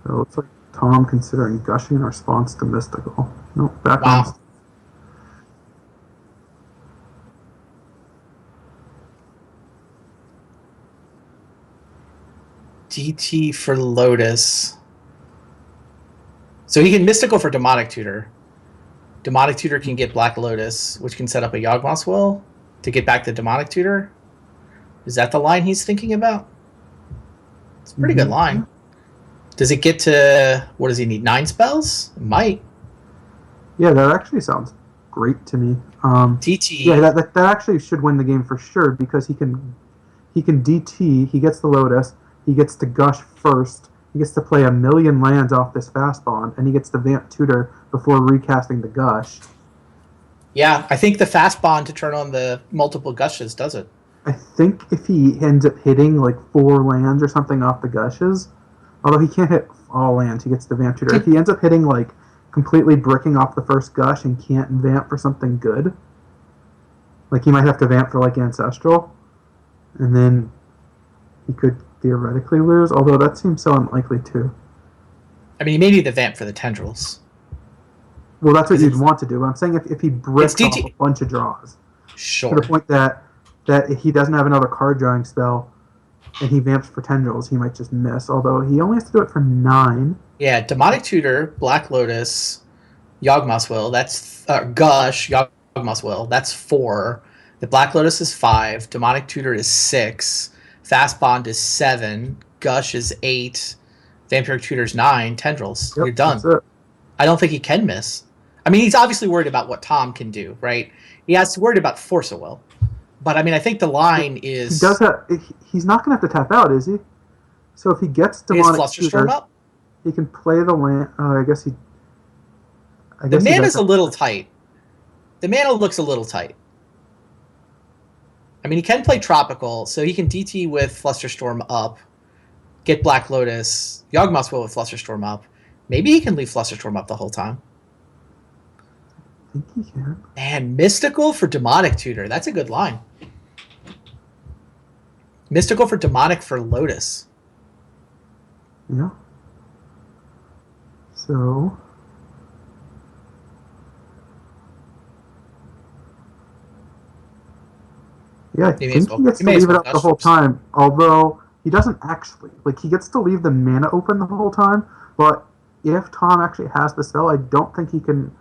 So it looks like Tom considering gushing in response to Mystical. Nope, back Wow. on. DT for Lotus. So he can Mystical for Demonic Tutor. Demonic Tutor can get Black Lotus, which can set up a Yawgmoth's Will to get back the Demonic Tutor. Is that the line he's thinking about? It's a pretty good line. Does it get to, what does he need, 9 spells? It might. Yeah, that actually sounds great to me. DT. Yeah, that actually should win the game for sure because he can DT, he gets the Lotus, he gets to Gush first, he gets to play 1,000,000 lands off this fast bond, and he gets to Vamp Tutor before recasting the Gush. Yeah, I think the fast bond to turn on the multiple Gushes does it. I think if he ends up hitting like 4 lands or something off the Gushes, although he can't hit all lands, he gets the Vamp Tutor. If he ends up hitting like completely bricking off the first Gush and can't Vamp for something good, like he might have to Vamp for like Ancestral, and then he could theoretically lose, although that seems so unlikely too. I mean, he may need the Vamp for the Tendrils. Well, that's what you'd want to do. I'm saying if he bricks off a bunch of draws, sure, to the point that he doesn't have another card drawing spell, and he vamps for Tendrils, he might just miss. Although he only has to do it for 9. Yeah, Demonic Tutor, Black Lotus, Yawgmoth's Will. That's Gush, Yawgmoth's Will. That's 4. The Black Lotus is 5. Demonic Tutor is 6. Fast Bond is 7. Gush is 8. Vampiric Tutor is 9. Tendrils. Yep, You're done. That's it. I don't think he can miss. I mean, he's obviously worried about what Tom can do, right? He has to worried about Force of Will. But I mean, I think the line is he does have. He's not going to have to tap out, is he? So if he gets Demonic Flusterstorm up. He can play the land. I guess he. The mana's a little tight. The mana looks a little tight. I mean, he can play Tropical, so he can DT with Flusterstorm up, get Black Lotus, Yawgmoth's Will with Flusterstorm up. Maybe he can leave Flusterstorm up the whole time. I think he can. Man, Mystical for Demonic Tutor. That's a good line. Mystical for Demonic for Lotus. Yeah. So. Yeah, I think he gets to leave it up the whole time. Although he doesn't actually. Like, he gets to leave the mana open the whole time. But if Tom actually has the spell, I don't think he can.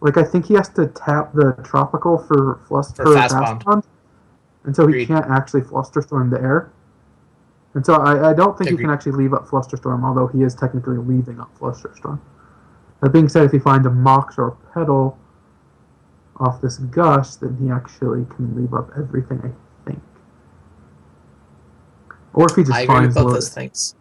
Like, I think he has to tap the Tropical for Fast Bond. And so he can't actually Flusterstorm the air. And so I don't think he can actually leave up Flusterstorm, although he is technically leaving up Flusterstorm. That being said, if he finds a Mox or a Petal off this Gush, then he actually can leave up everything, I think. Or if he just finds both those things.